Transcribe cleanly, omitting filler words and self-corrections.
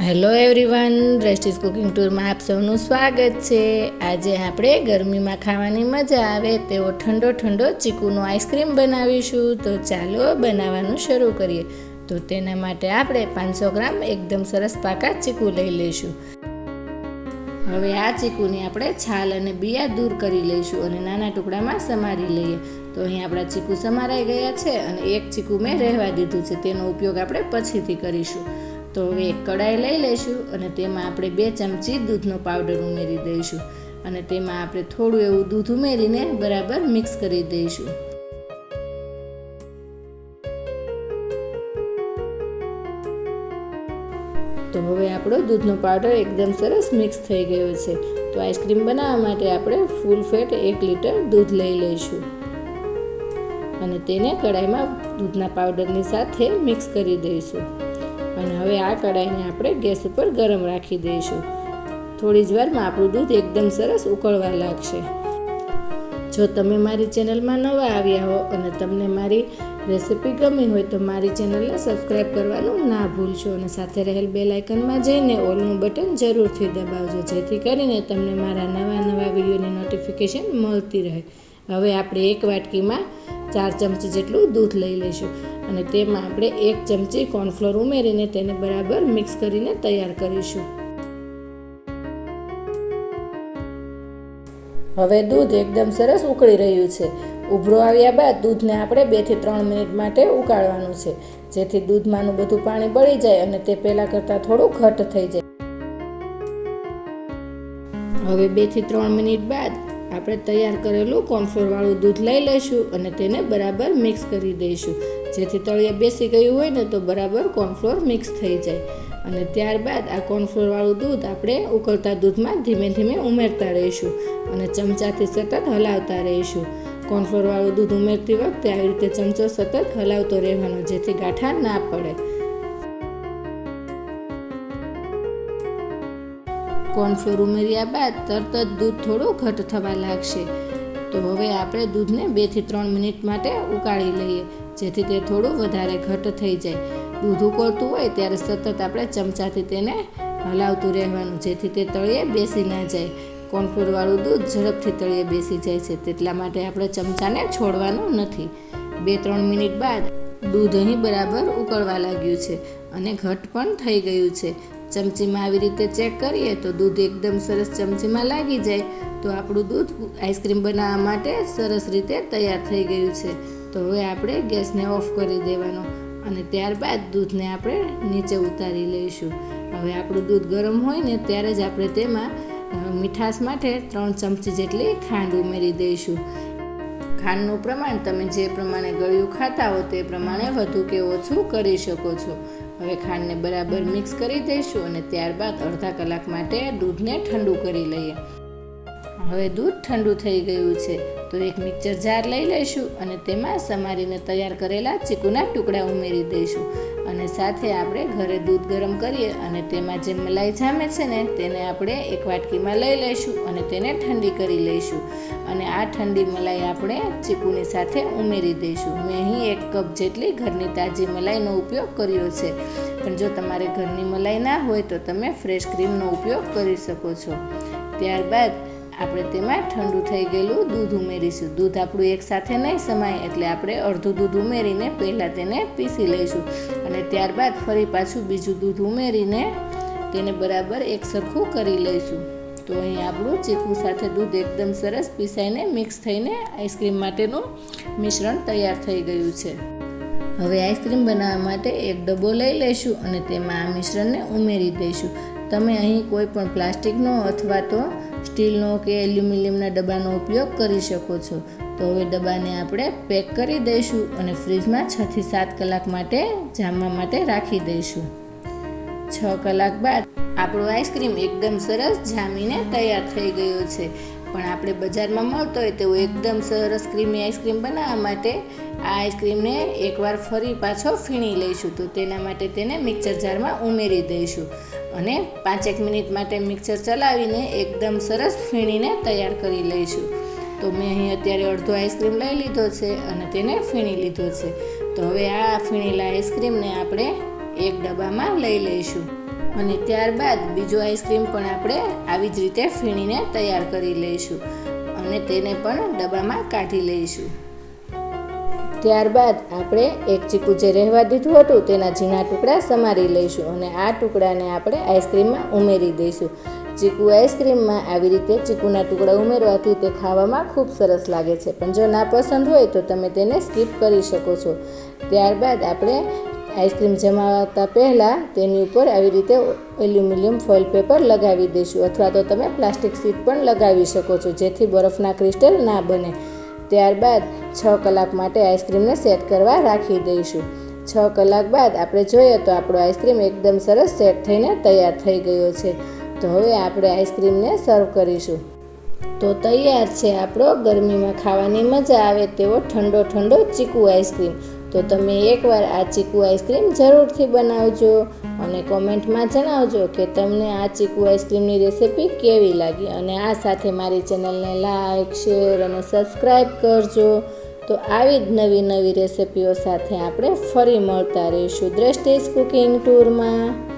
Hello everyone, દ્રષ્ટિસ cooking ટૂરમાં આપ સૌનું સ્વાગત છે। આજે આપણે ગરમીમાં ખાવાની મજા આવે તેવો ઠંડો ઠંડો ચીકુનો આઈસ્ક્રીમ બનાવીશું। તો ચાલો બનાવવાનું શરૂ કરીએ। તો તેના માટે આપણે 500 ગ્રામ એકદમ સરસ પાકા ચીકુ લઈ લઈશું। હવે આ ચીકુની આપણે છાલ અને બિયા દૂર કરી લઈશું અને નાના ટુકડામાં સમારી લઈએ। તો અહીં આપણા ચીકુ સમારાઈ ગયા છે અને એક ચીકુ મેં રહેવા દીધું છે, તેનો ઉપયોગ આપણે પછીથી કરીશું। તો હવે એક કડાઈ લઈ લઈશું અને તેમાં આપણે 2 ચમચી દૂધનો પાવડર ઉમેરી દઈશું અને તેમાં આપણે થોડું એવું દૂધ ઉમેરીને બરાબર મિક્સ કરી દઈશું। તો હવે આપણો દૂધનો પાવડર એકદમ સરસ મિક્સ થઈ ગયો છે। તો આઈસ્ક્રીમ બનાવવા માટે આપણે ફૂલ ફેટ 1 લીટર દૂધ લઈ લઈશું અને તેને કડાઈમાં દૂધના પાવડરની સાથે મિક્સ કરી દઈશું અને હવે આ કડાઈને આપણે ગેસ ઉપર ગરમ રાખી દઈશું। થોડી જ વારમાં આપણું દૂધ એકદમ સરસ ઉકળવા લાગશે। જો તમે મારી ચેનલમાં નવા આવ્યા હો અને તમને મારી રેસિપી ગમી હોય તો મારી ચેનલને સબસ્ક્રાઈબ કરવાનું ના ભૂલશો અને સાથે રહેલ બેલ આઇકનમાં જઈને ઓલનું બટન જરૂરથી દબાવજો, જેથી કરીને તમને મારા નવા વિડીયોની નોટિફિકેશન મળતી રહે। હવે આપણે એક વાટકીમાં 4 ચમચી જેટલું દૂધ લઈ લઈશું અને તેમાં આપણે 1 ચમચી કોર્નફ્લોર ઉમેરીને તેને બરાબર મિક્સ કરીને તૈયાર કરીશું। હવે દૂધ એકદમ સરસ ઉકળી રહ્યું છે। ઉભરો આવ્યા બાદ દૂધને આપણે 2 થી 3 મિનિટ માટે ઉકાળવાનું છે, જેથી દૂધમાંનું બધું પાણી બળી જાય અને તે પહેલાં કરતાં થોડું ઘટ્ટ થઈ જાય। હવે 2 થી 3 મિનિટ બાદ આપણે તૈયાર કરેલું કોર્નફ્લોરવાળું દૂધ લઈ લઈશું અને તેને બરાબર મિક્સ કરી દઈશું, જેથી તળિયે બેસી ગયું હોય ને તો બરાબર કોર્નફ્લોર મિક્સ થઈ જાય। અને ત્યારબાદ આ કોર્નફ્લોરવાળું દૂધ આપણે ઉકળતા દૂધમાં ધીમે ધીમે ઉમેરતા રહીશું અને ચમચાથી સતત હલાવતા રહીશું। કોર્નફ્લોરવાળું દૂધ ઉમેરતી વખતે આવી રીતે ચમચો સતત હલાવતો રહેવાનો, જેથી ગાંઠા ના પડે। કોર્નફ્લોર ઉમેર્યા બાદ તરત જ દૂધ થોડું ઘટ્ટ થવા લાગશે। તો હવે આપણે દૂધને 2 થી 3 મિનિટ માટે ઉકાળી લઈએ, જેથી તે થોડું વધારે ઘટ્ટ થઈ જાય। દૂધ ઉકળતું હોય ત્યારે સતત આપણે ચમચાથી તેને હલાવતું રહેવાનું, જેથી તે તળિયે બેસી ના જાય। કોર્નફ્લોરવાળું દૂધ ઝડપથી તળિયે બેસી જાય છે, તેટલા માટે આપણે ચમચાને છોડવાનું નથી। 2-3 મિનિટ બાદ દૂધ અહીં બરાબર ઉકળવા લાગ્યું છે અને ઘટ્ટ પણ થઈ ગયું છે। ચમચીમાં આવી રીતે ચેક કરીએ તો દૂધ એકદમ સરસ ચમચીમાં લાગી જાય તો આપણું દૂધ આઈસ્ક્રીમ બનાવવા માટે સરસ રીતે તૈયાર થઈ ગયું છે। તો હવે આપણે ગેસને ઓફ કરી દેવાનો અને ત્યારબાદ દૂધને આપણે નીચે ઉતારી લઈશું। હવે આપણું દૂધ ગરમ હોય ને ત્યારે જ આપણે તેમાં મીઠાશ માટે 3 ચમચી જેટલી ખાંડ ઉમેરી દઈશું। ખાંડનું પ્રમાણ તમે જે પ્રમાણે ગળ્યું ખાતા હો તે પ્રમાણે વધુ કે ઓછું કરી શકો છો। હવે ખાંડને બરાબર મિક્સ કરી દઈશું અને ત્યારબાદ અડધા કલાક માટે દૂધને ઠંડુ કરી લઈએ। હવે દૂધ ઠંડુ થઈ ગયું છે તો એક મિક્સર જાર લઈ લઈશું અને તેમાં સમારીને તૈયાર કરેલા ચીકુના ટુકડા ઉમેરી દઈશું અને સાથે આપણે ઘરે દૂધ ગરમ કરીએ અને તેમાં જે મલાઈ જામે છે ને તેને આપણે એક વાટકીમાં લઈ લઈશું અને તેને ઠંડી કરી લઈશું અને આ ઠંડી મલાઈ આપણે ચીકુની સાથે ઉમેરી દઈશું। મેં અહીં 1 કપ જેટલી ઘરની તાજી મલાઈનો ઉપયોગ કર્યો છે, પણ જો તમારે ઘરની મલાઈ ના હોય તો તમે ફ્રેશ ક્રીમનો ઉપયોગ કરી શકો છો। ત્યારબાદ આપણે તેમાં ઠંડુ થઈ ગયેલું દૂધ ઉમેરીશું। દૂધ આપણું એકસાથે નહીં સમાય એટલે આપણે અડધું દૂધ ઉમેરીને પહેલાં તેને પીસી લઈશું અને ત્યારબાદ ફરી પાછું બીજું દૂધ ઉમેરીને તેને બરાબર એક સરખું કરી લઈશું। તો અહીં આપણું ચીકુ સાથે દૂધ એકદમ સરસ પીસાઈને મિક્સ થઈને આઈસ્ક્રીમ માટેનું મિશ્રણ તૈયાર થઈ ગયું છે। હવે આઈસ્ક્રીમ બનાવવા માટે એક ડબ્બો લઈ લઈશું અને તેમાં આ મિશ્રણને ઉમેરી દઈશું। તમે અહીં કોઈ પણ પ્લાસ્ટિકનો અથવા તો સ્ટીલનો કે એલ્યુમિનિયમના ડબ્બાનો ઉપયોગ કરી શકો છો। તો હવે ડબ્બાને આપણે પેક કરી દઈશું અને ફ્રીજમાં 6 થી 7 કલાક માટે જામવા માટે રાખી દઈશું। 6 કલાક બાદ આપણો આઈસ્ક્રીમ એકદમ સરસ જામીને તૈયાર થઈ ગયો છે। પણ આપણે બજારમાં મળતો હોય તેવું એકદમ સરસ ક્રીમી આઈસ્ક્રીમ બનાવવા માટે આ આઈસ્ક્રીમને એકવાર ફરી પાછો ફીણી લઈશું। તો તેના માટે તેને મિક્સર જારમાં ઉમેરી દઈશું અને 5-1 મિનિટ માટે મિક્સર ચલાવીને એકદમ સરસ ફીણીને તૈયાર કરી લઈશું। તો મેં અહીં અત્યારે અડધો આઈસ્ક્રીમ લઈ લીધો છે અને તેને ફીણી લીધો છે। તો હવે આ ફીણેલા આઈસ્ક્રીમને આપણે એક ડબ્બામાં લઈ લઈશું। અને ત્યારબાદ બીજો આઈસ્ક્રીમ પણ આપણે આવી જ રીતે ફીણીને તૈયાર કરી લઈશું અને તેને પણ ડબ્બામાં કાઢી લઈશું. ત્યારબાદ આપણે એક ચીકુ જે રહેવા દીધું હતું તેના ઝીણા ટુકડા સમારી લઈશું અને આ ટુકડાને આપણે આઈસ્ક્રીમમાં ઉમેરી દઈશું. ચીકુ આઈસ્ક્રીમમાં આવી રીતે ચીકુના ટુકડા ઉમેરવાથી તે ખાવામાં ખૂબ સરસ લાગે છે, પણ જો ના પસંદ હોય તો તમે તેને સ્કીપ કરી શકો છો. ત્યારબાદ આપણે આઈસ્ક્રીમ જમાવતા પહેલાં તેની ઉપર આવી રીતે એલ્યુમિનિયમ ફોઇલ પેપર લગાવી દઈશું અથવા તો તમે પ્લાસ્ટિક શીટ પણ લગાવી શકો છો, જેથી બરફના ક્રિસ્ટલ ના બને. ત્યારબાદ 6 કલાક માટે આઈસ્ક્રીમને સેટ કરવા રાખી દઈશું. 6 કલાક બાદ આપણે જોઈએ તો આપણો આઈસ્ક્રીમ એકદમ સરસ સેટ થઈને તૈયાર થઈ ગયો છે. તો હવે આપણે આઈસ્ક્રીમને સર્વ કરીશું. તો તૈયાર છે આપણો ગરમીમાં ખાવાની મજા આવે તેવો ઠંડો ઠંડો ચીકુ આઈસ્ક્રીમ. તો તમે એકવાર આ ચીકુ આઈસ્ક્રીમ જરૂરથી બનાવજો અને કોમેન્ટમાં જણાવજો કે તમને આ ચીકુ આઈસ્ક્રીમની રેસિપી કેવી લાગી. અને આ સાથે મારી ચેનલને લાઈક, શેર અને સબસ્ક્રાઈબ કરજો. તો આવી જ નવી નવી રેસિપીઓ સાથે આપણે ફરી મળતા રહીશું દ્રષ્ટિસ કુકિંગ ટૂરમાં.